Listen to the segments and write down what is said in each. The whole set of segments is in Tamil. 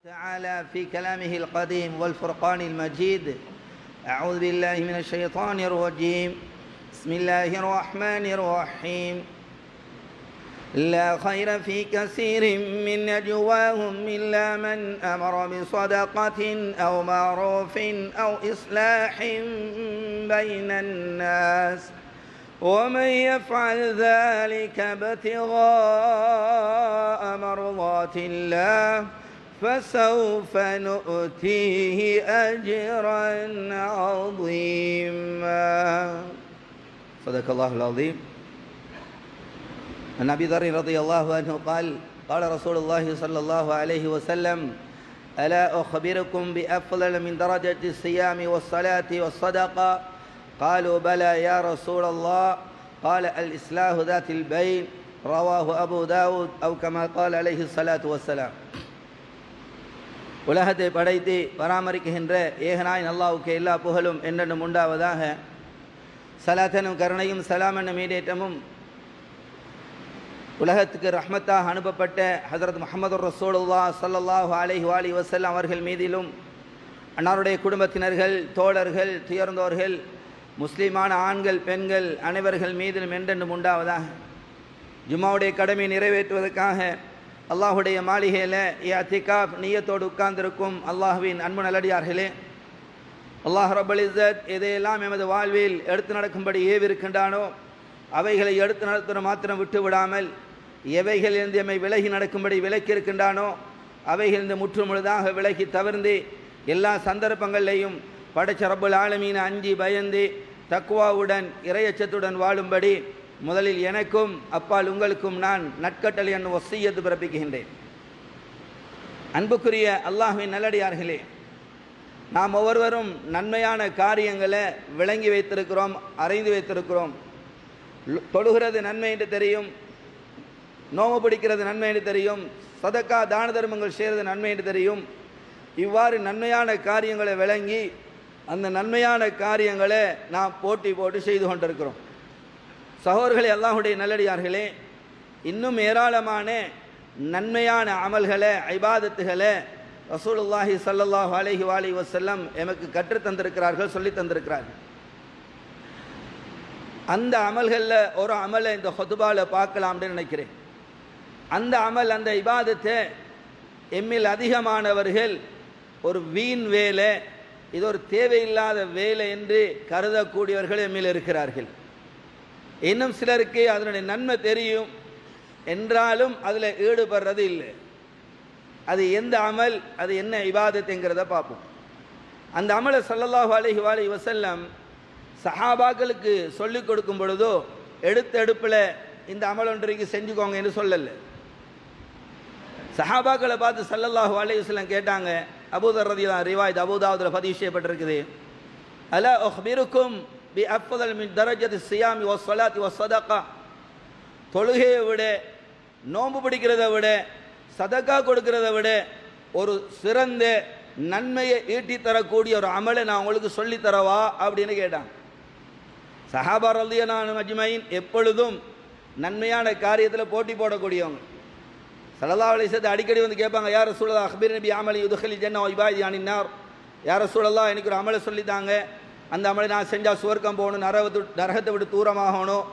تعالى في كلامه القديم والفرقان المجيد. أعوذ بالله من الشيطان الرجيم. بسم الله الرحمن الرحيم. لا خير في كثير من نجواهم إلا من أمر بصدقة أو معروف أو إصلاح بين الناس ومن يفعل ذلك ابتغاء مرضات الله فسوف نؤتيه أجرا عظيما. صدق الله العظيم. عن أبي ذر رضي الله عنه قال قال رسول الله صلى الله عليه وسلم: ألا أخبركم بأفضل من درجة الصيام والصلاة والصدقة؟ قالوا بلى يا رسول الله. قال: الإصلاح ذات البين. رواه أبو داود أو كما قال عليه الصلاة والسلام. உலகத்தை படைத்து பராமரிக்கின்ற ஏகனாய் அல்லாஹ்வுக்கு எல்லா புகழும் என்றென்றும் உண்டாவதாக. சலாத்தனும் கருணையும் சலாமென்னும் ஈடேற்றமும் உலகத்துக்கு ரஹ்மத்தாக அனுப்பப்பட்ட ஹஜரத் முஹம்மது ரசூலுல்லாஹ் ஸல்லல்லாஹு அலைஹி வஸல்லம் அவர்கள் மீதிலும், அன்னாருடைய குடும்பத்தினர்கள், தோழர்கள், துயர்ந்தோர்கள், முஸ்லீமான ஆண்கள், பெண்கள் அனைவர்கள் மீதிலும் என்றென்றும் உண்டாவதாக. ஜும்மாவுடைய கடமை நிறைவேற்றுவதற்காக அல்லாஹுடைய மாளிகையில் இஅ்திகாஃப் நியத்தோடு உட்கார்ந்திருக்கும் அல்லாஹ்வின் அன்பு நல்லடியார்களே, அல்லாஹ் ரப்பல் இஸ்ஸத் எதையெல்லாம் எமது வாழ்வில் எடுத்து நடக்கும்படி ஏவிருக்கின்றானோ அவைகளை எடுத்து நடத்துகிற மாத்திரம் விட்டு விடாமல், எவைகளிலிருந்து எம்மை விலகி நடக்கும்படி விலக்கி இருக்கின்றானோ அவைகளிலிருந்து முற்றுமுழுதாக விலகி தவிர்ந்து எல்லா சந்தர்ப்பங்களையும் படைச்ச ரப்புல் ஆலமீனை அஞ்சி பயந்து தக்வாவுடன் இறையச்சத்துடன் வாழும்படி முதலில் எனக்கும் அப்பால் உங்களுக்கும் நான் நற்கட்டளை என்னும் வசியத்து பிறப்பிக்கின்றேன். அன்புக்குரிய அல்லாஹ்வின் நல்லடியார்களே, நாம் ஒவ்வொருவரும் நன்மையான காரியங்களை விளங்கி வைத்திருக்கிறோம், அறிந்து வைத்திருக்கிறோம். தொழுகிறது நன்மை என்று தெரியும், நோம்பு பிடிக்கிறது நன்மை என்று தெரியும், சதக்கா தான தர்மங்கள் செய்கிறது நன்மை என்று தெரியும். இவ்வாறு நன்மையான காரியங்களை விளங்கி அந்த நன்மையான காரியங்களை நாம் போட்டி போட்டு செய்து கொண்டிருக்கிறோம். சகோதரர்களே, அல்லாஹுடைய நல்லடியார்களே, இன்னும் ஏராளமான நன்மையான அமல்களை, இபாதத்துகளை ரசூலுல்லாஹி ஸல்லல்லாஹு அலைஹி வஸல்லம் எமக்கு கற்றுத் தந்திருக்கிறார்கள், சொல்லி தந்திருக்கிறார்கள். அந்த அமல்களில் ஒரு அமலை இந்த ஹுதுபாவில் பார்க்கலாம்னு நினைக்கிறேன். அந்த அமல், அந்த இபாதத்தை எம்மில் அதிகமானவர்கள் ஒரு வீண் வேலை, இது ஒரு தேவையில்லாத வேலை என்று கருதக்கூடியவர்கள் எம்மில் இருக்கிறார்கள். இன்னும் சிலருக்கு அதனுடைய நன்மை தெரியும் என்றாலும் அதில் ஈடுபடுறது இல்லை. அது எந்த அமல், அது என்ன இபாதத்துங்கிறத பார்ப்போம். அந்த அமலை ஸல்லல்லாஹு அலைஹி வஸல்லம் சஹாபாக்களுக்கு சொல்லிக் கொடுக்கும் பொழுதோ எடுத்த எடுப்பில் இந்த அமல் ஒன்றைக்கு செஞ்சுக்கோங்க என்று சொல்லலை. சஹாபாக்களை பார்த்து ஸல்லல்லாஹு அலைஹி வஸல்லம் கேட்டாங்க. அபூதர் ரலியல்லாஹு ரிவாயத் அபூதாவுதில் பதிவு செய்யப்பட்டிருக்குது. அலா உஹ்பிருக்கும் பி அஃதல் மின் தரஜத்தி ஸியாமி வஸ்ஸலாத்தி வஸ்ஸதகா. தொழுகையை விட, நோன்பு பிடிக்கிறதை விட, சதக்கா கொடுக்கிறத விட ஒரு சிறந்த நன்மையை ஈட்டி தரக்கூடிய ஒரு அமலை நான் உங்களுக்கு சொல்லித்தரவா அப்படின்னு கேட்டாங்க. சஹாபா ரலியல்லாஹு அஜ்மஈன் எப்பொழுதும் நன்மையான காரியத்தில் போட்டி போடக்கூடியவங்க. ஸல்லல்லாஹு அலைஹி வஸல்லம் அடிக்கடி வந்து கேட்பாங்க, யா ரசூலல்லாஹ் அக்பிர்னி பி அமலி யுத்கில் ஜன்னah வ இபாதி அனின் நார். யா ரசூலல்லாஹ், எனக்கு ஒரு அமலை சொல்லித்தாங்க, அந்த அமலை நான் செஞ்சால் சுவர்க்கம் போகணும், நரகத்தை விட்டு தூரமாகணும்,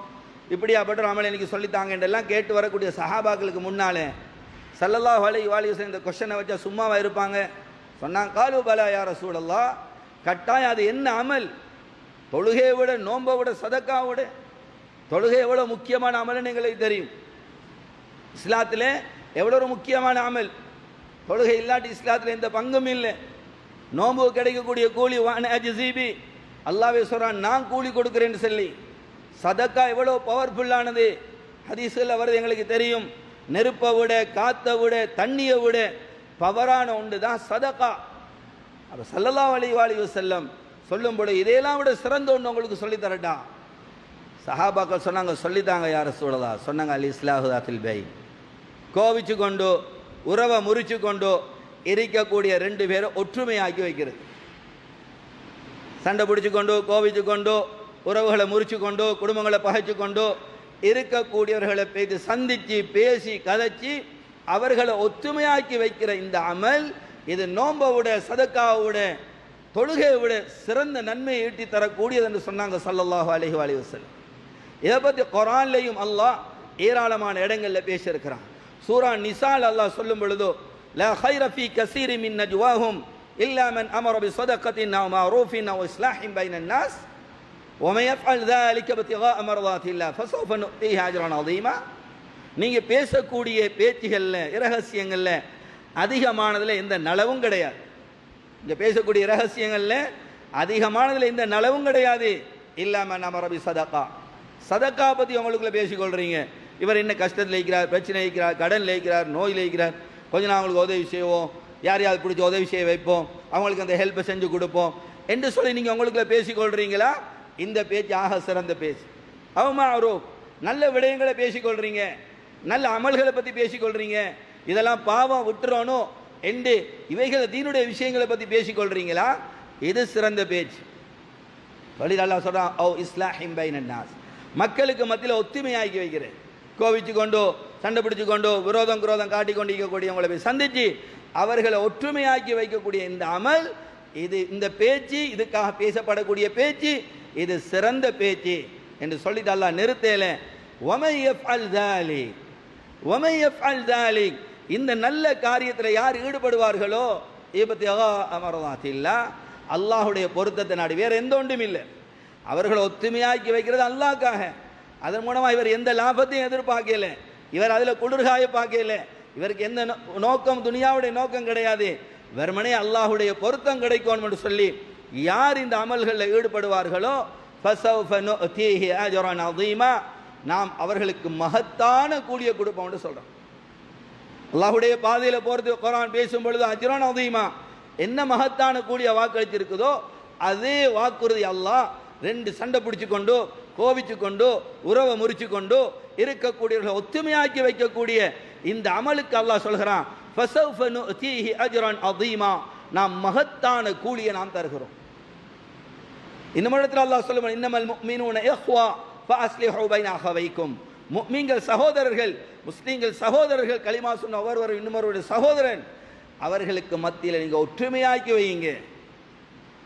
இப்படியாப்பட்ட ஒரு அமலை எனக்கு சொல்லித்தாங்க என்றெல்லாம் கேட்டு வரக்கூடிய சஹாபாக்களுக்கு முன்னாலே ஸல்லல்லாஹு அலைஹி வஸல்லம் இந்த கொஸ்டனை வச்சா சும்மாவாக இருப்பாங்க? சொன்னாங்க, காலு பலா யா ரசூலல்லாஹ், கட்டாயம் அது என்ன அமல்? தொழுகையை விட, நோன்பை விட, சதக்காவை விட தொழுகை எவ்வளோ முக்கியமான அமல்னு எங்களுக்கு தெரியும். இஸ்லாத்தில் எவ்வளோ ஒரு முக்கியமான அமல். தொழுகை இல்லாட்டி இஸ்லாத்தில் எந்த பங்கும் இல்லை. நோன்பு கிடைக்கக்கூடிய கூலி வான அஜ்ஸீபி, அல்லாஹ்வே சொல்கிறான், நான் கூலி கொடுக்குறேன்னு சொல்லி. சதக்கா எவ்வளோ பவர்ஃபுல்லானது ஹதீஸில் வருது, எங்களுக்கு தெரியும். நெருப்பை விட, காற்றை விட, தண்ணியை விட பவரான ஒன்று தான் சதக்கா. அப்போ ஸல்லல்லாஹு அலைஹி வஸல்லம் சொல்லும் பொழுது இதையெல்லாம் விட சிறந்த ஒன்று உங்களுக்கு சொல்லித்தரட்டா? சஹாபாக்கள் சொன்னாங்க, சொல்லித்தாங்க யா ரசூலல்லாஹ். சொன்னாங்க, அல் இஸ்லாஹு தாத்தில் பை. கோவிச்சு கொண்டு, உறவை முறிச்சு கொண்டு இருக்கக்கூடிய ரெண்டு பேரை ஒற்றுமையாக்கி வைக்கிறது. சண்டை பிடிச்சு கொண்டு, கோவிச்சு கொண்டு, உறவுகளை முறிச்சு கொண்டு, குடும்பங்களை பகைச்சு கொண்டு இருக்கக்கூடியவர்களை போய்த்து சந்தித்து பேசி கதைச்சி அவர்களை ஒத்துமையாக்கி வைக்கிற இந்த அமல் இது நோன்பை விட சதக்காவை விட தொழுகையை விட சிறந்த நன்மையை ஈட்டி தரக்கூடியது என்று சொன்னாங்க ஸல்லல்லாஹு அலைஹி வஸல்லம். இதை பற்றி குர்ஆன்லையும் அல்லாஹ் ஏராளமான இடங்களில் பேசியிருக்கிறான். சூரா நிசால் அல்லாஹ் சொல்லும் பொழுது லா கைர ஃபீ கஸீரி மின் நஜ்வாஹும் இல்லா மன் அமர பிஸதகத்தின் அவ் மஅரூஃபின் அவ் இஸ்லாஹின் பைனன் நாஸ் வமன் யஃஅல் ذلك இப்திகாஅ மர்தாத்தில்லாஹ் ஃபஸௌஃப நு'தீஹி அஜ்ரன் அதீமா. நீங்கள் பேசக்கூடிய பேச்சுகளில் இரகசியங்களில் அதிகமானதில் எந்த நலவும் கிடையாது. இங்கே பேசக்கூடிய இரகசியங்களில் அதிகமானதில் எந்த நலவும் கிடையாது. இல்லாமல் நம்ம ரபி சதக்கா சதக்கா பற்றி உங்களுக்குள்ள பேசிக்கொள்கிறீங்க. இவர் என்ன கஷ்டத்தில் இருக்கிறார், பிரச்சனை இருக்கிறார், கடனில் இருக்கிறார், நோயில் இருக்கிறார், கொஞ்சம் நான் அவங்களுக்கு உதவி செய்வோம், யாரையாவது பிடிச்சி உதவி செய்ய வைப்போம், அவங்களுக்கு அந்த ஹெல்ப்பை செஞ்சு கொடுப்போம் என்று சொல்லி நீங்கள் உங்களுக்குள்ள பேசிக்கொள்கிறீங்களா? இந்த பேச்சு ஆக சிறந்த பேச்சு. அவமாரோ நல்ல விடயங்களை பேசிக்கொள்கிறீங்க, நல்ல அமல்களை பற்றி பேசிக்கொள்கிறீங்க, இதெல்லாம் பாவம் விட்டுறணும் என்று இவைகளை தீனுடைய விஷயங்களை பற்றி பேசிக்கொள்கிறீங்களா? இது சிறந்த பேச்சு. வழியில் அல்லாஹ் சொல்கிறான் ஓ இஸ்லாஹிம் பைனன் நாஸ், மக்களுக்கு மத்தியில் ஒத்துமையாக்கி வைக்கிறேன். கோவிச்சு கொண்டோ சண்டை பிடிச்சு கொண்டோ விரோதம் காட்டி கொண்டு இருக்கக்கூடியவங்களை போய் சந்தித்து அவர்களை ஒற்றுமையாக்கி வைக்கக்கூடிய இந்த அமல், இது இந்த பேச்சு, இதுக்காக பேசப்படக்கூடிய பேச்சு, இது சிறந்த பேச்சு என்று சொல்லிட்டு அல்லாஹ் நிறுத்தல. வமை யஃஅல் ذلك வமை யஃஅல் ذلك, இந்த நல்ல காரியத்தில் யார் ஈடுபடுவார்களோ இப்திகா மர்தாத்தில்லாஹ், அல்லாஹுடைய பொருத்தத்தை நாடி, வேற எந்த ஒன்றும் இல்லை. அவர்களை ஒத்துமையாக்கி வைக்கிறது அல்லாஹ்க்காக. அதன் மூலமாக இவர் எந்த லாபத்தையும் எதிர்பார்க்கல, இவர் அதில் குளிர்காய பார்க்கல, இவருக்கு எந்த நோக்கம் துனியாவுடைய நோக்கம் கிடையாது, வெறுமனே அல்லாஹுடைய பொருத்தம் கிடைக்கும் என்று சொல்லி யார் இந்த அமல்களில் ஈடுபடுவார்களோ ஃபஸௌஃப நு'தீஹி அஜ்ரன் அதீமா, நாம் அவர்களுக்கு மகத்தான கூலிய கொடுப்போம் என்று சொல்கிறோம். அல்லாஹுடைய பாதையில் போகிறது குர்ஆன் பேசும் பொழுது அஜ்ரன் அதீமா, என்ன மகத்தான கூலிய வாக்களித்திருக்குதோ அதே வாக்குறுதி அல்லாஹ் ரெண்டு சண்டை பிடிச்சு கொண்டு கோபிச்சு கொண்டு உறவை முறிச்சு கொண்டு இருக்கக்கூடியவர்களை ஒத்துமையாக்கி வைக்கக்கூடிய இந்த அமலுக்கு அல்லாஹ் சொல்கிறான் ஃபஸௌஃப நு'தீஹி அஜ்ரன் அதீமா, நாம் மகத்தான கூலியை நாம் தருகிறோம். இன்னும் இடத்துல அல்லாஹ் சொல்லுவான் இன்னமல் முஃமினூன இஹ்வா ஃபஅஸ்லிஹு பைன அஹவைக்கும், முஃமின்கள் சகோதரர்கள், முஸ்லிம்கள் சகோதரர்கள், கலிமா சொன்ன ஒவ்வொருவரும் இன்னொருவருடைய சகோதரன், அவர்களுக்கு மத்தியில் நீங்கள் ஒற்றுமையாக்கி வையுங்க.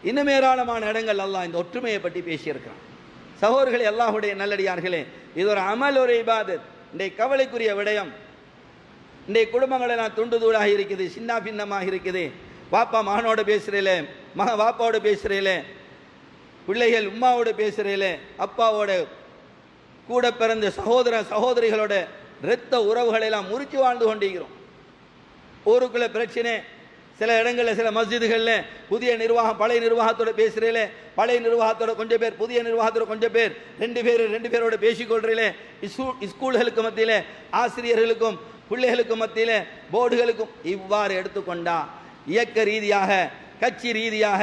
இன்னும் ஏராளமான இடங்கள் அல்லாஹ் இந்த ஒற்றுமையை பற்றி பேசியிருக்கிறான். சகோதரர்களே, அல்லாஹுடைய நல்லடியார்களே, இது ஒரு அமல், ஒரு இபாதத். இன்றைய கவலைக்குரிய விடயம், இன்றைய குடும்பங்கள் எல்லாம் துண்டு தூளாக இருக்குது, சின்ன பின்னமாக இருக்குது. பாப்பா மகனோட பேசுகிறேல, மகன் பாப்பாவோட பேசுகிறேல, பிள்ளைகள் உம்மாவோட பேசுகிறேல, அப்பாவோட கூட பிறந்த சகோதர சகோதரிகளோட இரத்த உறவுகளெல்லாம் முறித்து வாழ்ந்து கொண்டிருக்கிறோம். ஊருக்குள்ள பிரச்சனை, சில இடங்களில் சில மஸ்ஜிதுகளில் புதிய நிர்வாகம் பழைய நிர்வாகத்தோட பேசுகிறீங்களே, பழைய நிர்வாகத்தோட கொஞ்சம் பேர், புதிய நிர்வாகத்தோட கொஞ்சம் பேர், ரெண்டு பேரோட பேசிக்கொள்றீங்களே, ஸ்கூல்களுக்கு மத்தியில், ஆசிரியர்களுக்கும் பிள்ளைகளுக்கும் மத்தியில், போர்டுகளுக்கும். இவ்வாறு எடுத்துக்கொண்டா இயக்க ரீதியாக, கட்சி ரீதியாக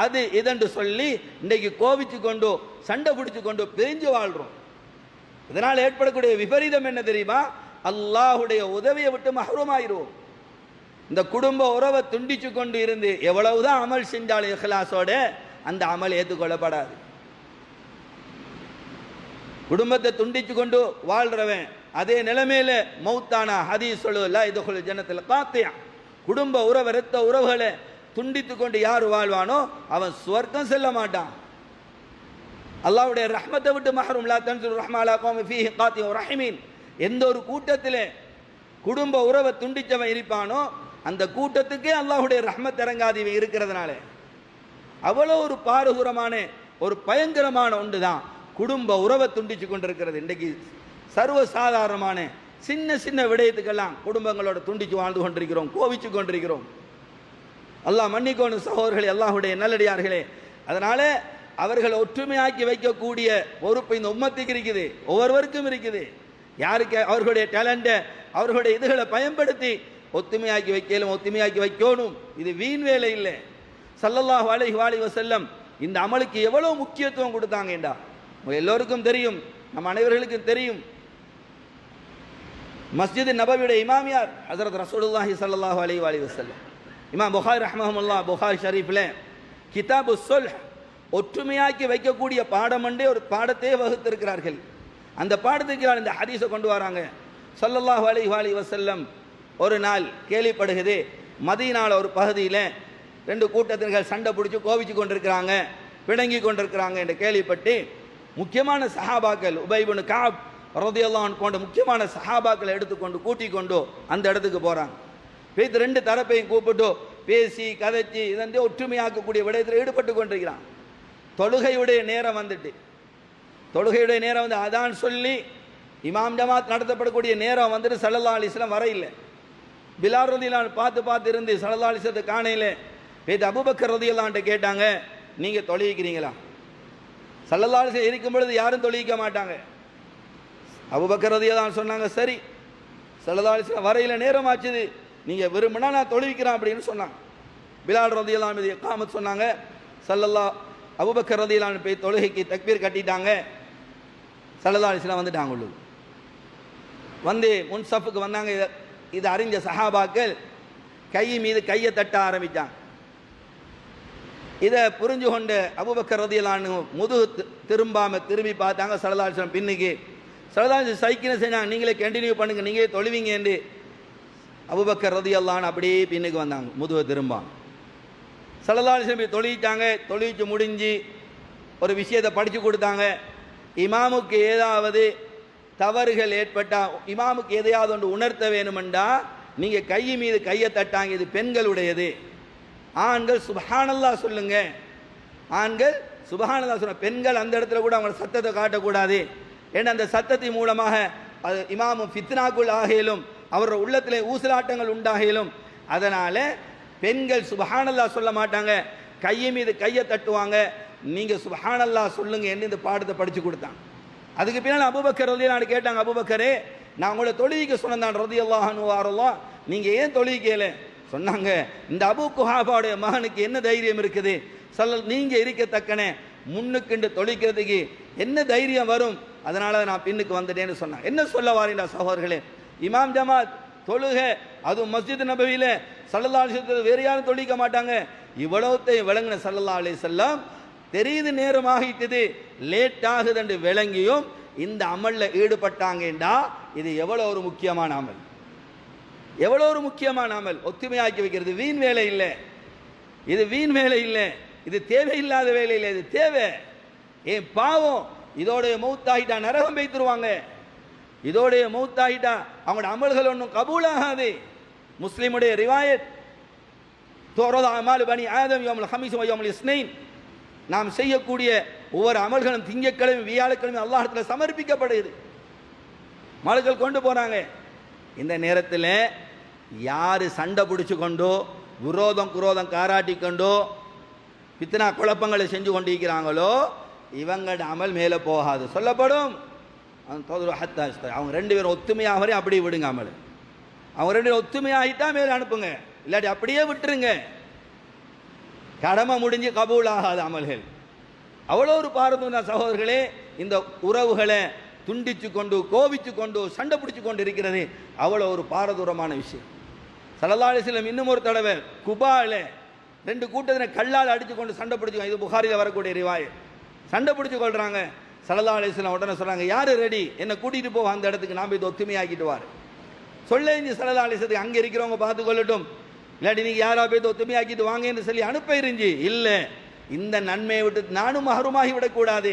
அது இதென்று சொல்லி இன்றைக்கு கோபிச்சு கொண்டு சண்டை பிடிச்சு கொண்டு பிரிஞ்சு வாழ்கிறோம். இதனால் ஏற்படக்கூடிய விபரீதம் என்ன தெரியுமா? அல்லாஹுடைய உதவியை விட்டு மஹ்ரூமாயிருவோம். இந்த குடும்ப உறவை துண்டிச்சு கொண்டு இருந்து எவ்வளவுதான் அமல் செஞ்சாலும் இஹ்லாஸோட அந்த அமல் ஏற்றுக்கொள்ளப்படாது. குடும்பத்தை துண்டிச்சு கொண்டு வாழ்றவன் அதே நிலைமையில மௌத்தானா ஹதீஸ் சொல்லுவல்ல இதுகுல் ஜன்னத்தில் காத்தியா, குடும்ப உறவு இரத்த உறவுகளை துண்டித்து கொண்டு யார் வாழ்வானோ அவன் சுவர்க்கம் செல்ல மாட்டான். அல்லாஹ்வுடைய ரஹ்மத்தை விட்டு மஹ்ரூம். லா தன்சுர் ரஹ்மா அலா கௌமி ஃபீஹி காத்தியும் ரஹீமீன். எந்த ஒரு கூட்டத்திலே குடும்ப உறவை துண்டிச்சவன் இருப்பானோ அந்த கூட்டத்துக்கே அல்லாஹ்வுடைய ரஹ்மத் இறங்காதவன் இருக்கிறதுனால அவ்வளோ ஒரு பாரதூரமான ஒரு பயங்கரமான ஒன்று தான் குடும்ப உறவை துண்டிச்சு கொண்டிருக்கிறது. இன்றைக்கு சர்வசாதாரணமான சின்ன சின்ன விடயத்துக்கெல்லாம் குடும்பங்களோட துண்டிச்சு வாழ்ந்து கொண்டிருக்கிறோம், கோவிச்சு கொண்டிருக்கிறோம். அல்லாஹ் மன்னிக்கோணும் சகோதரர்களே, அல்லாஹுடைய நல்லடியார்களே. அதனால அவர்களை ஒற்றுமையாக்கி வைக்கக்கூடிய பொறுப்பு இந்த உம்மத்துக்கு இருக்குது, ஒவ்வொருவருக்கும் இருக்குது. யாருக்கு அவர்களுடைய டேலண்ட்டை அவர்களுடைய இதுகளை பயன்படுத்தி ஒத்துமையாக்கி வைக்கலும், ஒத்துமையாக்கி வைக்கணும். இது வீண் வேலை இல்லை. ஸல்லல்லாஹு அலைஹி வஸல்லம் இந்த அமலுக்கு எவ்வளவு முக்கியத்துவம் கொடுத்தாங்கடா எல்லோருக்கும் தெரியும், நம் அனைவர்களுக்கும் தெரியும். மஸ்ஜித் நபவியுடைய இமாமியார் ஹஸரத் ரசூலுல்லாஹி ஸல்லல்லாஹு அலைஹி வஸல்லம். இமாம் புகாரி ரஹ்மஹுல்லாஹ் புகாரி ஷரீஃபில் கிதாபு சுல்ஹ், ஒற்றுமையாக்கி வைக்கக்கூடிய பாடம் என்றே ஒரு பாடத்தையே வகுத்திருக்கிறார்கள். அந்த பாடத்துக்கு இந்த ஹதீஸை கொண்டு வராங்க. ஸல்லல்லாஹு அலைஹி வஸல்லம் ஒரு நாள் கேள்விப்படுகிறது, மதீனால ஒரு பகுதியில் 2 கூட்டத்தினர்கள் சண்டை பிடிச்சி கோவிச்சு கொண்டிருக்கிறாங்க, பிணங்கி கொண்டிருக்கிறாங்க என்று கேள்விப்பட்டு முக்கியமான சஹாபாக்கள் உபை இப்னு கஅப் ரலியல்லாஹு அன்ஹு போன்ற முக்கியமான சஹாபாக்களை எடுத்துக்கொண்டு கூட்டிக் கொண்டு அந்த இடத்துக்கு போகிறாங்க. பேத்து 2 தரப்பையும் கூப்பிட்டு பேசி கதைச்சி இதே ஒற்றுமையாக்கக்கூடிய விடயத்தில் ஈடுபட்டு கொண்டிருக்கிறான். தொழுகையுடைய நேரம் வந்துட்டு, தொழுகையுடைய நேரம் வந்து அதான் சொல்லி இமாம் ஜமாத் நடத்தப்படக்கூடிய நேரம் வந்துட்டு ஸல்லல்லாஹு அலைஹி வஸல்லம் வர இல்லை. பிலால் ரலியல்லாஹு அன்ஹு பார்த்து இருந்து ஸல்லல்லாஹு அலைஹி வஸல்லத்தை காணையில் பேத்து அபூபக்கர் ரலியல்லாஹு அன்ஹு கேட்டாங்க, நீங்கள் தொழுகிறீங்களா? ஸல்லல்லாஹு அலைஹி வஸல்லம் இருக்கும் பொழுது யாரும் தொழுகிக்க மாட்டாங்க. அபூபக்கர் ரலியல்லாஹு அன்ஹு சொன்னாங்க, சரி ஸல்லல்லாஹு அலைஹி வஸல்லம் வரையில் நேரம் ஆச்சுது, நீங்கள் விரும்பினா நான் தொழுவிக்கிறேன் அப்படின்னு சொன்னாங்க. பிலால் ரலியல்லாஹு அன்ஹு இகாமத் சொன்னாங்க. அபூபக்கர் ரலியல்லாஹு அன்ஹு போய் தொழுகைக்கு தக்பீர் கட்டிட்டாங்க. ஸல்லல்லாஹு அலைஹி வஸல்லம் வந்துட்டாங்க. உள்ளது வந்து முன் சஃப்புக்கு வந்தாங்க. இது அறிஞ்ச சஹாபாக்கள் கை மீது கையை தட்ட ஆரம்பித்தாங்க. இதை புரிஞ்சு கொண்டு அபூபக்கர் ரலியல்லாஹு அன்ஹு முதுகு திரும்பி பார்த்தாங்க. ஸல்லல்லாஹு அலைஹி வஸல்லம் பின்னுக்கு ஸல்லல்லாஹு அலைஹி வஸல்லம் சைக்கினை செஞ்சாங்க, நீங்களே கண்டினியூ பண்ணுங்க, நீங்களே தொழுவீங்க என்று. அபூபக்கர் ரலியல்லாஹு அன்ஹு அப்படியே பின்னுக்கு வந்தாங்க, முதுகு திரும்பாங்க. ஸல்லல்லாஹு அலைஹி வஸல்லம் தொழுவிட்டாங்க. தொழுவிச்சு முடிஞ்சு ஒரு விஷயத்தை படித்து கொடுத்தாங்க. இமாமுக்கு ஏதாவது தவறுகள் ஏற்பட்டால், இமாமுக்கு எதையாவது ஒன்று உணர்த்த வேணுமெண்டா நீங்கள் கை மீது கையை தட்டாங்க, இது பெண்களுடையது. ஆண்கள் சுப்ஹானல்லாஹ் சொல்லுங்க, ஆண்கள் சுப்ஹானல்லாஹ் சொல்லுங்க. பெண்கள் அந்த இடத்துல கூட அவங்களோட சத்தத்தை காட்டக்கூடாது. ஏன்னா அந்த சத்தத்தின் மூலமாக அது இமாமும் ஃபித்னாக்குள் ஆகையிலும் அவரோட உள்ளத்திலே ஊசலாட்டங்கள் உண்டாகிலும். அதனால் பெண்கள் சுப்ஹானல்லாஹ் சொல்ல மாட்டாங்க, கையை மீது கையை தட்டுவாங்க, நீங்கள் சுப்ஹானல்லாஹ் சொல்லுங்க என்று இந்த பாடத்தை படித்து கொடுத்தாங்க. அதுக்கு பின்னால் அபூபக்கர் ரலியல்லாஹு அன்ஹு கேட்டாங்க, அபூபக்கரே நான் உங்களை தொழுவிக்க சொன்னதான் ரலியல்லாஹு அன்ஹு வாரல்லாஹ், நீங்கள் ஏன் தொழுவிக்கல? சொன்னாங்க, இந்த அபூ குஹாஃபாவுடைய மகனுக்கு என்ன தைரியம் இருக்குது? நீங்கள் இருக்கத்தக்கன முன்னுக்குண்டு தொழிக்கிறதுக்கு என்ன தைரியம் வரும்? அதனால நான் பின்னுக்கு வந்துட்டேன்னு சொன்னாங்க. என்ன சொல்ல வாரீங்களா சகோதரர்களே? இமாம் ஜமாத் தொழுக, அதுவும் மஸ்ஜித் நபவியில் ஸல்லல்லாஹு அலைஹி வஸல்லம் வேறு யாரும் தொழிக்க மாட்டாங்க. இவ்வளவுத்தையும் விளங்கின ஸல்லல்லாஹு அலைஹி வஸல்லம் தெரியுது நேரம் ஆகிட்டது, லேட் ஆகுது என்று விளங்கியும் இந்த அமலில் ஈடுபட்டாங்கண்டா இது எவ்வளோ ஒரு முக்கியமான அமல், எவ்வளோ ஒரு முக்கியமான அமல். ஒத்துமையாக்கி வைக்கிறது வீண் வேலை இல்லை, இது வீண் வேலை இல்லை, இது தேவையில்லாத வேலை இல்லை, இது தேவை. ஏன் பாவம், இதோடைய மௌத்தாகிட்டா நரகம் வைத்துருவாங்க, இதோடைய மௌத்தாகிட்டா அவங்களோட அமல்கள் ஒன்றும் கபூலாகாது. முஸ்லிமுடைய ரிவாயத் தோரத அமாலு பனி ஆதம் யௌமுல் ஹமீஸ் வ யௌமுல் இஸ்னைன், நாம் செய்யக்கூடிய ஒவ்வொரு அமல்களும் திங்கட்கிழமை வியாழக்கிழமை அல்லாஹ்விடத்தில் சமர்ப்பிக்கப்படுது. மலக்கள் கொண்டு போறாங்க. இந்த நேரத்தில் யார் சண்டை பிடிச்சு கொண்டோ குரோதம் காராட்டி கொண்டோ பித்னா குழப்பங்களை செஞ்சு கொண்டிருக்கிறாங்களோ இவங்களோட அமல் மேலே போகாது சொல்லப்படும். அவங்க 2 பேரும் ஒத்துமையாகவே அப்படி விடுங்க அமல். அவங்க 2 பேரும் ஒத்துமையாகிட்டா மேலே அனுப்புங்க, இல்லாட்டி அப்படியே விட்டுருங்க. கடமை முடிஞ்சு கபூல் ஆகாத அமல்கள் அவ்வளோ ஒரு பாரதூர சகோதரர்களே. இந்த உறவுகளை துண்டிச்சு கொண்டு கோபிச்சு கொண்டு சண்டை பிடிச்சு கொண்டு இருக்கிறது அவ்வளோ ஒரு பாரதூரமான விஷயம். ஸல்லல்லாஹு அலைஹி வஸல்லம் இன்னும் ஒரு தடவை குபால 2 கூட்டத்தினை கல்லால் அடித்து கொண்டு சண்டை பிடிச்சு, இது புகாரியில் வரக்கூடிய ரிவாயத், சண்டை பிடிச்சு கொள்றாங்க. ஸல்லல்லாஹு அலைஹி வஸல்லம் உடனே சொல்றாங்க, யாரு ரெடி, என்னை கூட்டிகிட்டு போக அந்த இடத்துக்கு, நாம் இது ஒத்துமையாக்கிட்டு வார் சொல்லேஞ்சு. ஸல்லல்லாஹு அலைஹி வஸல்லம் அங்கே இருக்கிறவங்க பார்த்து கொள்ளட்டும், இல்லாட்டி நீங்கள் யாரா போய் ஒத்துமையாக்கிட்டு வாங்கன்னு சொல்லி அனுப்ப இருந்துச்சு. இல்லை, இந்த நன்மையை விட்டு நானும் மஹரூமாகி விடக்கூடாது.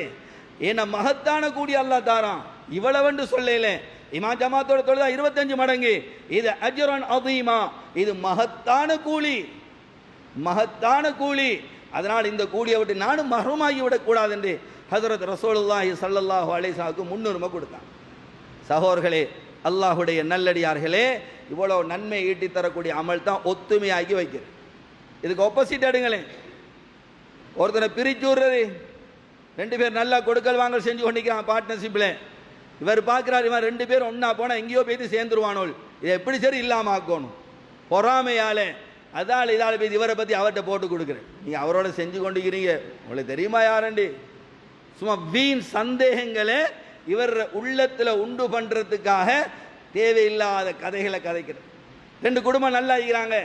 ஏன்னா மகத்தான கூடி அல்லாஹ் தாரான், இவ்வளவுன்னு சொல்லல. இமாம் ஜமாத்தோட தொழுதா 25 மடங்கு, இது அஜ்ரன் அதீமா, இது மகத்தான கூலி, மகத்தான கூலி. அதனால் இந்த கூலியை விட்டு நானும் மஹரூமாகி விடக்கூடாது என்று ஹஜ்ரத் ரசூலுல்லாஹி ஸல்லல்லாஹு அலைஹி வஸல்லம் முன்னுரிமை கொடுத்தாங்க. சகோதரர்களே, அல்லாஹுடைய நல்லடியார்களே, இவ்வளோ நன்மை ஈட்டி தரக்கூடிய அமல் தான் ஒத்துமையாக்கி வைக்கிறது. இதுக்கு ஆப்போசிட் எடுங்களேன், ஒருத்தனை பிரிச்சு விடுறது. 2 பேர் நல்லா கொடுக்கல் வாங்கல் செஞ்சு கொண்டிருக்கிறான் பார்ட்னர்ஷிப்பில். இவர் பார்க்குறாரு, இவன் 2 பேர் ஒன்றா போனால் எங்கேயோ போய்த்து சேர்ந்துருவானோல், இதை எப்படி சரி இல்லாமல் ஆக்கணும் பொறாமையால். அதால் இதால் போய் இவரை பற்றி அவர்கிட்ட போட்டு கொடுக்குறேன், நீங்கள் அவரோட செஞ்சு கொண்டிருக்கிறீங்க, உங்களுக்கு தெரியுமா யாரண்டி? சும்மா வீண் சந்தேகங்களை இவர் உள்ளத்தில் உண்டு பண்ணுறதுக்காக தேவையில்லாத கதைகளை கதைக்கிறது. 2 குடும்பம் நல்லா இருக்கிறாங்க,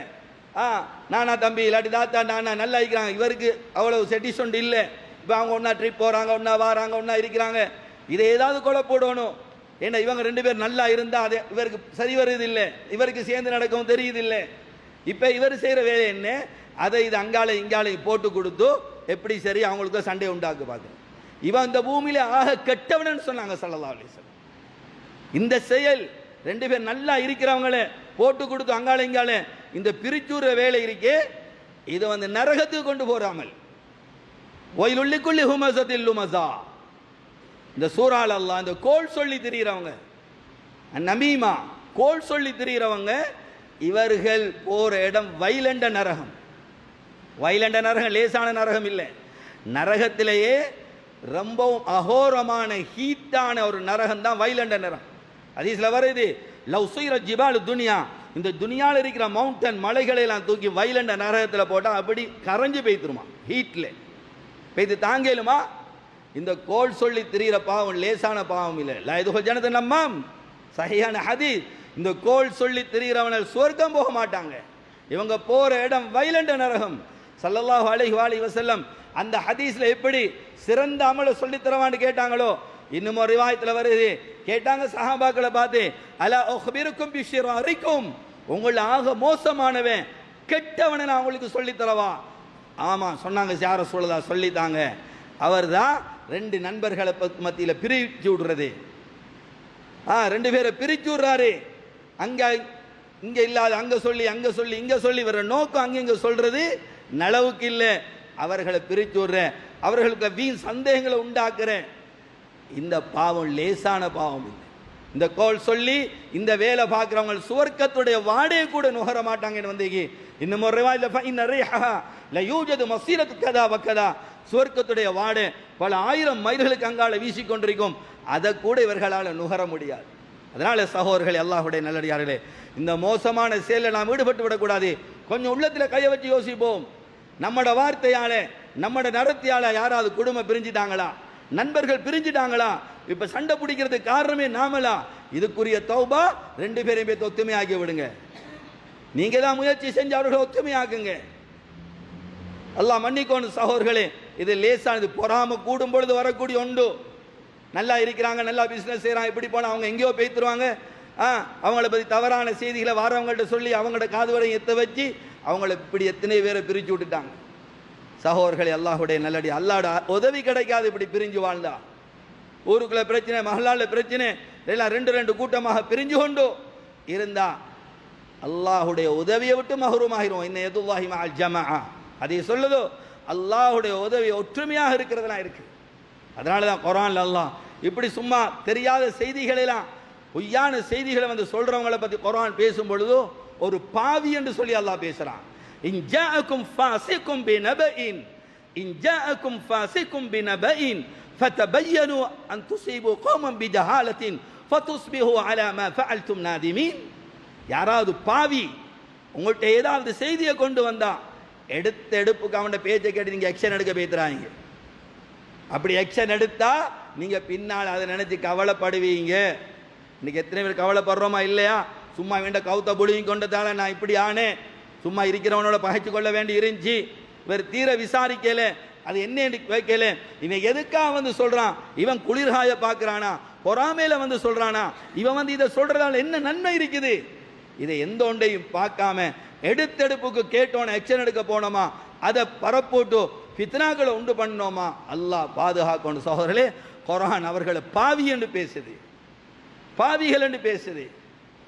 நானா தம்பி இல்லாட்டி தாத்தா நானா நல்லா இருக்கிறாங்க, இவருக்கு அவ்வளவு செட்டிஸ்டொண்டு இல்லை. இப்போ அவங்க ஒன்றா ட்ரிப் போகிறாங்க, ஒன்றா வராங்க, ஒன்றா இருக்கிறாங்க. இதை ஏதாவது கொலை போடணும். ஏன்னா இவங்க 2 பேர் நல்லா இருந்தால் அது இவருக்கு சரி வருது இல்லை, இவருக்கு சேர்ந்து நடக்கவும் தெரியுது இல்லை. இப்போ இவர் செய்கிற வேலை என்ன? அதை இது அங்கால இங்கால போட்டு கொடுத்து எப்படி சரி அவங்களுக்கு சண்டை உண்டாக்கு பார்க்குறேன். இவன் இந்த பூமியில ஆக கெட்டவனு சொன்னாங்க ஸல்லல்லாஹு அலைஹி வஸல்லம். இந்த செயல் ரெண்டு பேர் நல்லா இருக்கிறவங்களே போட்டு கொடுத்து அங்கால இங்கால இந்த பிரிச்சூர வேலை இருக்கே, இது நரகத்துக்கு கொண்டு போறாமல். ஒயிலுள்ளிக்குள்ளி ஹுமஸத்தில் லுமஸா, இந்த சூறால அல்லாஹ் இந்த கோல் சொல்லி திரிகிறவங்க, நமீமா கோல் சொல்லி திரிகிறவங்க, இவர்கள் போற இடம் வைலண்ட நரகம். வைலண்ட நரகம் லேசான நரகம் இல்லை. நரகத்திலேயே ரொம்பவும் அகோரமான ஹீட்டான ஒரு நரகம் தான் வைலண்ட நரகம். ஹதீஸ்ல வருது, லவ் சுயிர ஜிபாலு துனியா, இந்த துனியாவில் இருக்கிற மவுண்டன் மலைகளை எல்லாம் தூக்கி வைலண்ட நரகத்தில் போட்டால் அப்படி கரைஞ்சு பெய்த்துருமா, ஹீட்ல பெய்து தாங்கலுமா. இந்த கோல் சொல்லி திரிகிற பாவம் லேசான பாவம் இல்லை. லயதுஹு ஜனத நம்மாம், சஹீஹான ஹதீஸ். இந்த கோல் சொல்லி திரிகிறவர்கள் சொர்க்கம் போக மாட்டாங்க, இவங்க போற இடம் வைலண்ட நரகம். ஸல்லல்லாஹு அலைஹி வஸல்லம் அந்த ஹதீஸ்ல எப்படி சிறந்த அமலை சொல்லி தரவான்னு கேட்டாங்களோ, இன்னும் ஒரு ரிவாயத்தில் வருது, கேட்டாங்க சஹாபாக்களை பார்த்து, அலா உக்பிருக்கும் பிஷ்ஷிராரிக்கும், உங்களை ஆக மோசமானவன் கெட்டவனை நான் உங்களுக்கு சொல்லி தரவா? ஆமா சொன்னாங்க, யார சொல்லதா சொல்லித்தாங்க. அவர் தான் ரெண்டு நண்பர்களை மத்தியில் பிரிச்சு விடுறது. ரெண்டு பேரை பிரிச்சு விடுறாரு. அங்க இங்க இல்லாத அங்க சொல்லி அங்க சொல்லி இங்க சொல்லி வர நோக்கம் அங்க இங்க சொல்றது நலவுக்கு இல்லை. அவர்களை பிரிச்சு விடுறேன், அவர்களுக்கு வீண் சந்தேகங்களை உண்டாக்குறேன். இந்த பாவம் லேசான பாவம் இல்லை. இந்த கோல் சொல்லி இந்த வேலை பார்க்குறவங்க சுவர்க்கத்துடைய வாடையை கூட நுகர மாட்டாங்கன்னு வந்தீங்க. இன்னும் ஒரு சுவர்க்கத்துடைய வாடை பல ஆயிரம் மைல்களுக்கு அங்கால வீசிக்கொண்டிருக்கும், அதை கூட இவர்களால் நுகர முடியாது. அதனால சகோதரர்களே, அல்லாஹ்வுடைய நல்லடியார்களே, இந்த மோசமான செயலில் நாம் ஈடுபட்டு விடக்கூடாது. கொஞ்சம் உள்ளத்தில் கையை வச்சு யோசிப்போம். நம்மட வார்த்தையால நம்மட நடத்தியால யாராவது குடும்பம் பிரிஞ்சுட்டாங்களா, நண்பர்கள் பிரிஞ்சுட்டாங்களா, இப்ப சண்டை பிடிக்கிறதுக்கு காரணமே நாமலா? இதுக்குரிய தௌபா ரெண்டு பேரையும் போய் ஒத்துமையாக்கி விடுங்க. நீங்க தான் முயற்சி செஞ்சு அவர்களை ஒத்துமையாக்குங்க. அல்லாஹ் மன்னிக்கோணும் சகோதரர்களே, இது லேசானது. பொறாம கூடும் பொழுது வரக்கூடிய ஒன்று. நல்லா இருக்கிறாங்க, நல்லா பிசினஸ் செய்யறாங்க, இப்படி போனா அவங்க எங்கேயோ பேத்துருவாங்க. அவங்கள பத்தி தவறான செய்திகளை வாரவங்கள்ட்ட சொல்லி அவங்களோட காது வரை எத்த வச்சு அவங்கள இப்படி எத்தனை பேரை பிரிச்சு விட்டுட்டாங்க. சகோதரர்களே, அல்லாஹ்வுடைய நல்லடி, அல்லாஹ்ட உதவி கிடைக்காது இப்படி பிரிஞ்சு வாழ்ந்தா. ஊருக்குள்ள பிரச்சனை, மஹல்லால பிரச்சனை, எல்லாம் ரெண்டு ரெண்டு கூட்டமாக பிரிஞ்சு கொண்டு இருந்தா அல்லாஹ்வுடைய உதவியை விட்டு மஹ்ரூமாகிரும். இன்ன யதுல்லாஹி மஅல் ஜமாஅ, அதை சொல்லுதோ அல்லாஹ்வுடைய உதவி ஒற்றுமையாக இருக்கிறதெல்லாம் இருக்கு. அதனால தான் குர்ஆன்ல அல்லாஹ் இப்படி சும்மா தெரியாத செய்திகளை எல்லாம், பொய்யான செய்திகளை சொல்றவங்களை பத்தி குர்ஆன் பேசும் பொழுது ஒரு பாவி என்று சொல்லி அல்லாஹ் பேசுறான். இன் ஜாஅக்கும் ஃபாஸிகும் பினபஇன், இன் ஜாஅக்கும் ஃபாஸிகும் பினபஇன் ஃபதபையனு அன் துஸீபு கௌமன் பிஜஹாலத்தின் ஃபதுஸ்பிஹு அலா மா ஃபஅல்தும் நாதிமீன். யாராவது பாவி உங்கள்கிட்ட ஏதாவது செய்தியை கொண்டு வந்தா எடுத்த எடுப்புக்கு அவனோட பேச்சை கேட்டு நீங்க ஆக்ஷன் எடுக்க பேசுறாங்க. அப்படி ஆக்ஷன் எடுத்தா நீங்க பின்னால் அதை நினைச்சு கவலைப்படுவீங்க. இன்னைக்கு எத்தனை பேர் கவலைப்படுறோமா இல்லையா? சும்மா வேண்ட கவுத்த புளியும் கொண்டதால நான் இப்படி ஆனேன், சும்மா இருக்கிறவனோட பகைச்சு கொள்ள வேண்டி இருந்துச்சு, வேறு தீர விசாரிக்கல, அது என்ன வைக்கல, இவன் எதுக்காக சொல்றான், இவன் குளிர்காய பார்க்கிறானா, பொறாமையில சொல்றானா, இவன் இதை சொல்றதால என்ன நன்மை இருக்குது, இதை எந்த ஒன்றையும் பார்க்காம எடுத்தெடுப்புக்கு கேட்டோன்னு ஆக்ஷன் எடுக்க போனோமா, அதை பரப்போட்டு ஃபித்னாக்களை உண்டு பண்ணோமா, அல்லாஹ் பாதுகாக்கணும். சகோதரர்களே, குர்ஆன் அவர்களை பாவி என்று பேசுது, பாவிகள் என்று பேசுது.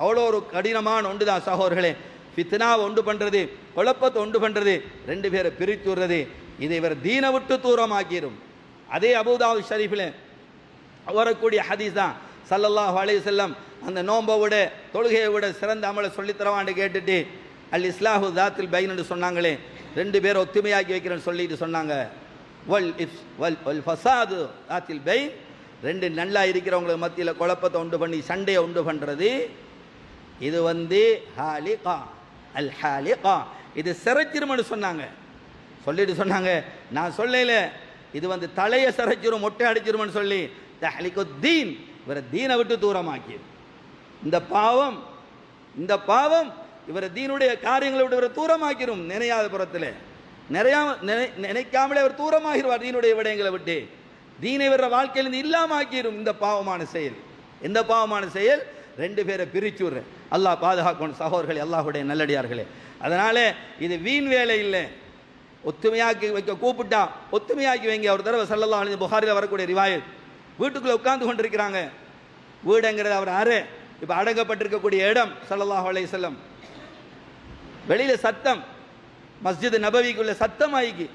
அவ்வளோ ஒரு கடினமான ஒன்று தான் சகோதரர்களே. ஃபித்னாவை உண்டு பண்றது, குழப்பத்தை உண்டு பண்றது, ரெண்டு பேரை பிரித்து விடுறது, இதை இவர் தீனை விட்டு தூரமாக்கிடும். அதே அபூதாவுத் ஷரீஃபில் வரக்கூடிய ஹதீஸ் தான். ஸல்லல்லாஹு அலைஹி வஸல்லம் அந்த நோன்பை விட தொழுகையை விட சிறந்த அமலை சொல்லித்தரவான்னு கேட்டுட்டு அல் இஸ்லாஹு தாத்தில் பைன்னு சொன்னாங்களே, ரெண்டு பேரை ஒத்துமையாக்கி வைக்கிறேன்னு சொல்லிட்டு சொன்னாங்க. வல் ஃபசாது தாத்தில் பைன், ரெண்டு நல்லா இருக்கிறவங்களுக்கு மத்தியில் குழப்பத்தை உண்டு பண்ணி சண்டையை உண்டு பண்ணுறது, இது ஹாலிகா அல் ஹாலிகா, இது சிறைச்சிருமன்னு சொன்னாங்க. சொல்லிட்டு சொன்னாங்க, நான் சொல்லல இது தலையை சிறைச்சிரும், மொட்டை அடிச்சிருமன்னு சொல்லி தஹ்லிகுத்தீன், இவரை தீனை விட்டு தூரமாக்கி. இந்த பாவம் இவரை தீனுடைய காரியங்களை விட்டு இவரை தூரமாக்கிரும். நினையாத புறத்தில் நினைக்காமலே அவர் தூரமாகிடுவார் தீனுடைய விடயங்களை விட்டு. தீனை வர்ற வாழ்க்கையிலிருந்து இல்லாம ஆக்கிடும் இந்த பாவமான செயல். எந்த பாவமான செயல்? ரெண்டு பேரை பிரிச்சு விடுறேன். அல்லாஹ் பாதுகாக்கணும் சகோதரர்களே, அல்லாஹுடைய நல்லடியார்களே. அதனால இது வீண் வேலை இல்லை. ஒத்துமையாக்கி வைக்க கூப்பிட்டா ஒத்துமையாக்கி வைங்க. ஒரு தடவை ஸல்லல்லாஹு அலைஹி புகாரில் வரக்கூடிய ரிவாயத், வீட்டுக்குள்ளே உட்கார்ந்து கொண்டிருக்கிறாங்க. வீடுங்கிறது அவர் அறை, இப்போ அடங்கப்பட்டிருக்கக்கூடிய இடம் ஸல்லல்லாஹு அலைஹி வஸல்லம். வெளியில் சத்தம், மஸ்ஜித் நபவிக்குள்ள சத்தம் ஆகி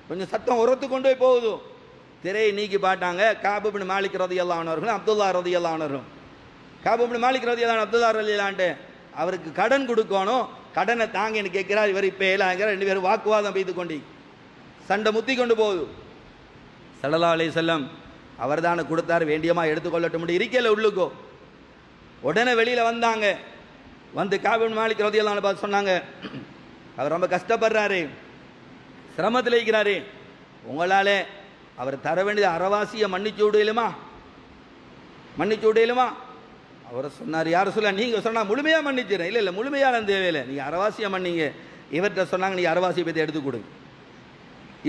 கொஞ்சம் சத்தம் உரத்து கொண்டு போய் போகுது. திரையை நீக்கி பார்த்தாங்க. கஅப் இப்னு மாலிக் ரலியல்லாஹு அன்ஹு அவர்களும் அப்துல்லா ரலியல்லாஹு அன்ஹு. கஅப் இப்னு மாலிக் ரலியல்லாஹு அன்ஹு அப்துல்லா ரலியல்லாஹு அன்ஹு அவருக்கு கடன் கொடுக்கணும், கடனை தாங்கன்னு கேட்கிறார். இவர் இப்போ ஏலாங்கிற ரெண்டு பேரும் வாக்குவாதம் பெய்து கொண்டு சண்டை முத்தி கொண்டு போகுது. ஸல்லல்லாஹு அலைஹி வஸல்லம் அவர் தானே கொடுத்தாரு, வேண்டியமா எடுத்துக்கொள்ளட்டும் இருக்கல உள்ளுக்கோ. உடனே வெளியில் வந்தாங்க. வந்து கஅப் இப்னு மாலிக் ரலியல்லாஹு அன்ஹு பார்த்து சொன்னாங்க, அவர் ரொம்ப கஷ்டப்படுறாரு, சிரமத்தில் இருக்கிறாரு, உங்களால் அவர் தர வேண்டியது அறவாசியை மன்னிச்சு விடையிலுமா, மன்னிச்சு விடையிலுமா? அவர் சொன்னார், யார் சொல்ல நீங்கள் சொன்னால் முழுமையாக மன்னிச்சிடறேன். இல்லை இல்லை, முழுமையான தேவையில்லை, நீங்கள் அறவாசியை மன்னிங்க. இவர்கிட்ட சொன்னாங்க, நீங்கள் அறவாசியை பற்றி எடுத்து கொடுங்க.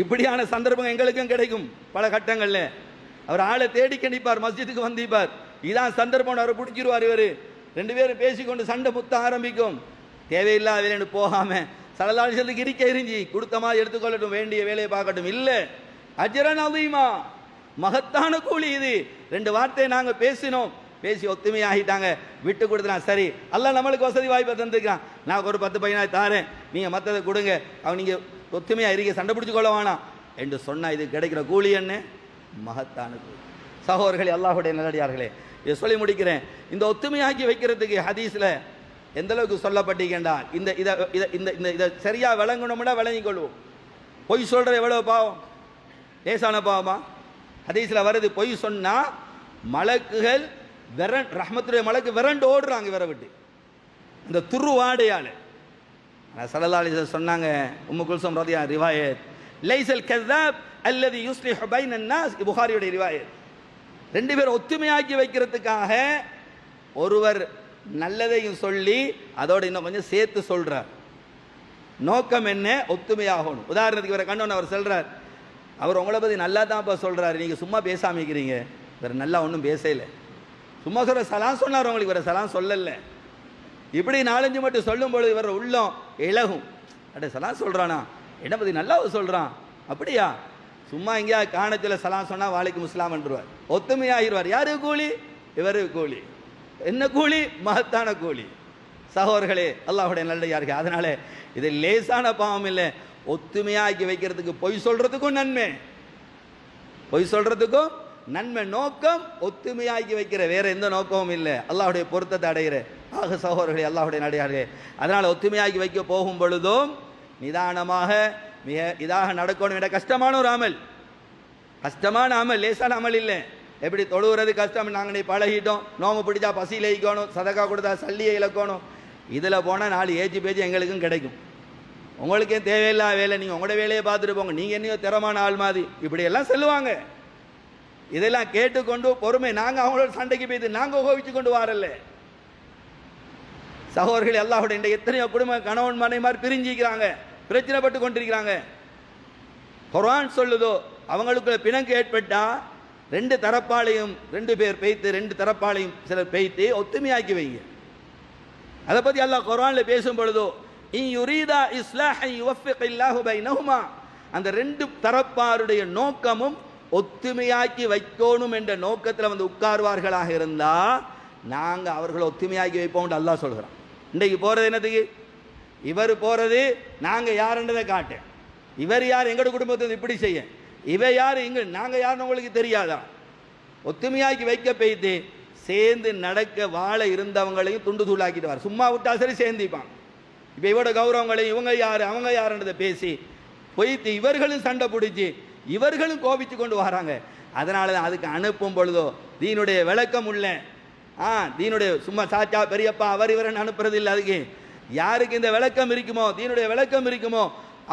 இப்படியான சந்தர்ப்பம் எங்களுக்கும் கிடைக்கும் பல கட்டங்களில். அவர் ஆளை தேடி கண்டிப்பார், மஸ்ஜிதுக்கு வந்திப்பார். இதான் சந்தர்ப்பம், அவரை பிடிச்சிருவார். இவர் ரெண்டு பேரும் பேசிக்கொண்டு சண்டை முத்த ஆரம்பிக்கும். தேவையில்லா வேலைன்னு போகாமல் ஸல்லல்லாஹு அலைஹி வஸல்லம் இருக்க எரிஞ்சி கொடுத்த மாதிரி எடுத்துக்கொள்ளட்டும், வேண்டிய வேலையை பார்க்கட்டும். இல்லை, அஜ்ரன் அதீமா, மகத்தான கூலி இது. ரெண்டு வார்த்தையை நாங்கள் பேசினோம், பேசி ஒத்துமையாகிட்டாங்க, விட்டு கொடுத்துறான். சரி, அல்லாஹ் நம்மளுக்கு வசதி வாய்ப்பை தந்துக்கிறான், நான் ஒரு 10 பையனாக தாரேன், நீங்கள் மற்றதை கொடுங்க, அவன் நீங்கள் ஒத்துமையாக இருக்க சண்டை பிடிச்சி கொள்ள வேணாம் என்று சொன்னால் இது கிடைக்கிற கூலி என்ன? மகத்தான கூலி. சகோதரர்களே, அல்லாஹுடைய நல்லடியார்களே, இதை சொல்லி முடிக்கிறேன். இந்த ஒத்துமையாக்கி வைக்கிறதுக்கு ஹதீஸில் எந்த அளவுக்கு சொல்லப்பட்டீங்கண்டா, இந்த இதை இதை இந்த இந்த இதை சரியாக விளங்கணும்னா விளங்கிக் கொள்வோம். பொய் சொல்கிற எவ்வளோ பாவம், லேசான பாவமா? ஹதீஸில் வருது, பொய் சொன்னால் மலக்குகள் ரஹ்மத்துடைய மலக்கு விரண்டு ஓடுறாங்க இவரை விட்டு, இந்த துருவாடையால். ஸல்லல்லாஹு அலைஹி வஸல்லம் சொன்னாங்க, உம்மு குல்சூம் ரலியல்லாஹு அன்ஹா ரிவாயத், லைஸல் கஸாப் அல்லதி யுஸ்லிஹு பைனன் நாஸ், புகாரியுடைய ரிவாயத். ரெண்டு பேர் ஒத்துமையாக்கி வைக்கிறதுக்காக ஒருவர் நல்லதையும் சொல்லி அதோடு இன்னும் கொஞ்சம் சேர்த்து சொல்றார். நோக்கம் என்ன? ஒத்துமையாகணும். உதாரணத்துக்கு இவரை கண்டோன்னு அவர் சொல்றார், அவர் உங்களை பற்றி நல்லா தான்ப்பா சொல்றாரு, நீங்கள் சும்மா பேசாம இருக்கிறீங்க. இவர் நல்லா ஒன்றும் பேசலை, சும்மா சொல்ற சலாம் சொன்னார் உங்களுக்கு, இவரை சலாம் சொல்லலை. இப்படி 4-5 மட்டும் சொல்லும் பொழுது இவர் உள்ளம் இழகும். அட சலாம் சொல்றானா, என்னை பற்றி நல்லா சொல்றான், அப்படியா? சும்மா எங்கேயா காணத்தில் சலாம் சொன்னால் வாழைக்கும் முஸ்லாம் என்றுவார், ஒத்துமையாகிடுவார். யாரு கூலி? இவரு கூலி. என்ன கூலி? மகத்தான கூலி. சகோதரர்களே, அல்லாஹுடைய நல்லடியார்கள், அதனால இது லேசான பாவம் இல்லை. ஒத்துமையாக்கி வைக்கிறதுக்கு பொய் சொல்றதுக்கும் நன்மை, பொய் சொல்றதுக்கும் நன்மை. நோக்கம் ஒத்துமையாக்கி வைக்கிற, வேற எந்த நோக்கமும் இல்லை, அல்லாஹுடைய பொருத்தத்தை அடைகிற. ஆக சகோதரர்களே, அல்லாஹுடைய நல்லடியார்களே, அதனால ஒத்துமையாக்கி வைக்க போகும் பொழுதும் நிதானமாக மிக இதாக நடக்கணும். என்ற கஷ்டமான ஒரு அமல், கஷ்டமான அமல், லேசான அமல் இல்லை. எப்படி தொழுகிறது கஷ்டம், நாங்கள் பழகிட்டோம். நோம்பு பிடிச்சா பசியில் இழக்கணும், சதக்கா கொடுத்தா சல்லியை இழக்கணும். இதில் போனால் 4 ஏஜி பேஜி எங்களுக்கும் கிடைக்கும். உங்களுக்கே தேவையில்லா வேலை, நீங்கள் உங்களோட வேலையை பார்த்துட்டு போங்க, நீங்கள் என்னையோ திறமான ஆள் மாதிரி இப்படியெல்லாம் சொல்லுவாங்க. இதெல்லாம் கேட்டுக்கொண்டு பொறுமை, நாங்கள் அவங்களோட சண்டைக்கு போய்த்து நாங்கள் கோவிச்சு கொண்டு வரல. சகோதரர்கள், அல்லாஹ்வுடைய இந்த எத்தனையோ குடும்ப கணவன் மனைவி பிரிஞ்சிக்கிறாங்க, பிரச்சனைப்பட்டு கொண்டிருக்கிறாங்க. குர்ஆன் சொல்லுதோ, அவங்களுக்குள்ள பிணக்கு ஏற்பட்டா 2 தரப்பாளையும் 2 பேர் பெய்த்து, 2 தரப்பாளையும் சிலர் பெய்த்து ஒத்துமையாக்கி வைங்க. அதை பற்றி அல்லாஹ் குர்ஆனில் பேசும் பொழுதோ, இன் யுரீதா இஸ்லாஹன் யுவஃபிகில்லாஹு பைனஹுமா, அந்த 2 தரப்பாருடைய நோக்கமும் ஒத்துமையாக்கி வைக்கணும் என்ற நோக்கத்தில் வந்து உட்கார்வார்களாக இருந்தால் நாங்கள் அவர்களை ஒத்துமையாக்கி வைப்போம் அல்லாஹ் சொல்கிறான். இன்றைக்கு போகிறது என்னதுக்கு? இவர் போகிறது நாங்கள் யாருன்றதை காட்டேன். இவர் யார், எங்களோட குடும்பத்தை இப்படி செய்ய, இவ யார், இங்கே நாங்கள் யாருன்னு உங்களுக்கு தெரியாதா? ஒத்துமையாக்கி வைக்க பெய்து சேர்ந்து நடக்க வாழ இருந்தவங்களையும் துண்டு தூளாக்கிடுவார். சும்மா விட்டா சரி சேர்ந்திப்பான். இப்போ இவரோட கௌரவங்களையும் இவங்க யார் அவங்க யாருன்றதை பேசி பொய்த்து இவர்களும் சண்டை பிடிச்சி இவர்களும் கோபித்து கொண்டு வராங்க. அதனால தான் அதுக்கு அனுப்பும் பொழுதோ தீனுடைய விளக்கம் உள்ள தீனுடைய சும்மா சாச்சா பெரியப்பா அவர் இவரன் அனுப்புறது இல்லை. அதுக்கு யாருக்கு இந்த விளக்கம் இருக்குமோ, தீனுடைய விளக்கம் இருக்குமோ,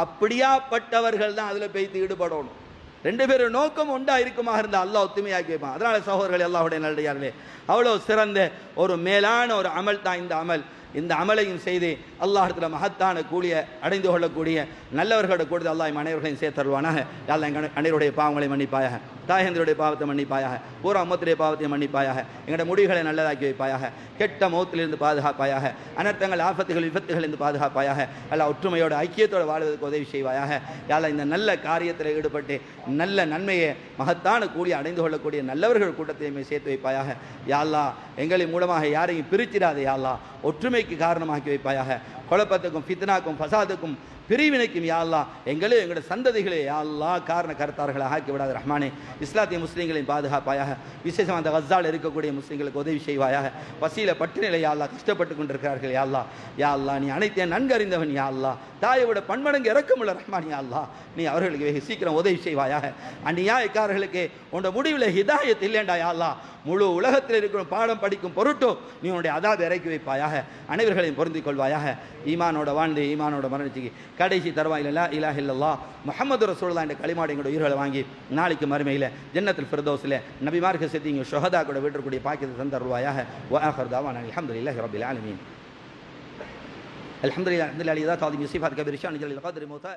அப்படியாப்பட்டவர்கள் தான் அதில் பெய்து ஈடுபடணும். 2 பேரும் நோக்கம் ஒன்றா இருக்குமா இருந்தால் அல்லாஹ் ஒத்துமையாக்கி வைப்பான். அதனால சகோதரர்களே, அல்லாஹ்வுடைய நல்லடியார்களே, அவ்வளோ சிறந்த ஒரு மேலான ஒரு அமல் தான் இந்த அமல். இந்த அமலையும் செய்து அல்லாஹ்விடத்தில் மகத்தான கூலியை அடைந்து கொள்ளக்கூடிய நல்லவர்களோட கூடுதல் அல்லாஹ் அனைவர்களையும் சேர்த்தருவானாக. அல்லாஹ் அனைவருடைய பாவங்களை மன்னிப்பாயாக. தாயந்தருடைய பாவத்தை மன்னிப்பாயாக, பூரா உம்மத்துடைய பாவத்தை மன்னிப்பாயாக, எங்களுடைய முடிவுகளை நல்லதாக்கி வைப்பாயாக, கெட்ட மௌத்திலிருந்து பாதுகாப்பாயாக, அனர்த்தங்கள் ஆபத்துகள் விபத்துகளிலிருந்து பாதுகாப்பாயாக, அல்ல ஒற்றுமையோட ஐக்கியத்தோடு வாழ்வதற்கு உதவி செய்வாயாக. யால இந்த நல்ல காரியத்தில் ஈடுபட்டு நல்ல நன்மையை மகத்தான கூலி அடைந்து கொள்ளக்கூடிய நல்லவர்கள் கூட்டத்தையுமே சேர்த்து வைப்பாயாக. யாழ்லா எங்களின் மூலமாக யாரையும் பிரிச்சிடாதே யாழ்லா, ஒற்றுமைக்கு காரணமாக்கி வைப்பாயாக. குழப்பத்துக்கும் ஃபித்னாக்கும் ஃபசாதுக்கும் பிரிவினைக்கும் யா அல்லாஹ் எங்களே எங்களுடைய சந்ததிகளே யா அல்லாஹ் காரண கர்த்தார்களாக ஆக்கி விடாத ரஹ்மானே. இஸ்லாத்திய முஸ்லீம்களின் பாதுகாப்பாயாக, விசேஷமாக அந்த கஸால் இருக்கக்கூடிய முஸ்லீம்களுக்கு உதவி செய்வாயாக. பசியில் பட்டினிலை யா அல்லாஹ் கஷ்டப்பட்டு கொண்டிருக்கிறார்கள் யா அல்லாஹ். யா அல்லாஹ் நீ அனைத்தையும் நன்கறிந்தவன் யா அல்லாஹ். தாயை விட பன்மடங்கு இறக்கமுள்ள ரஹ்மான் யா அல்லாஹ். நீ அவர்களுக்கு வெகு சீக்கிரம் உதவி செய்வாயாக. அந்நியாயக்காரர்களுக்கு உன்னோட முடிவில் ஹிதாயத் இல்லைண்டா யா அல்லாஹ். முழு உலகத்தில் இருக்கிற பாடம் படிக்கும் பொருட்டோ நீ உன்னுடைய அதாபை இறக்கி வைப்பாயாக. அனைவர்களையும் பொருந்திக் கொள்வாயாக. ஈமானோட வாழ்ந்து ஈமானோட மரணிச்சுக்கு கடைசி தருவாயில் லா இலாஹ இல்லல்லாஹ் முஹம்மது ரசூலுல்லாஹ் என்ற களிமாட எங்களோட உயிர்களை வாங்கி நாளைக்கு மறுமையில் ஜன்னத்துல் ஃபிர்தௌஸில் நபிமார்க்க சித்திங்க ஷுஹதா கூட வீட்டிற்குரிய பாக்கியத்தை தந்தருவாயாக. வ ஆகிர் தஅவானா அல்ஹம்துலில்லாஹி ரப்பில் ஆலமீன். الحمد لله الذي ذات عظيم صفات كبير شان جل القدر موتى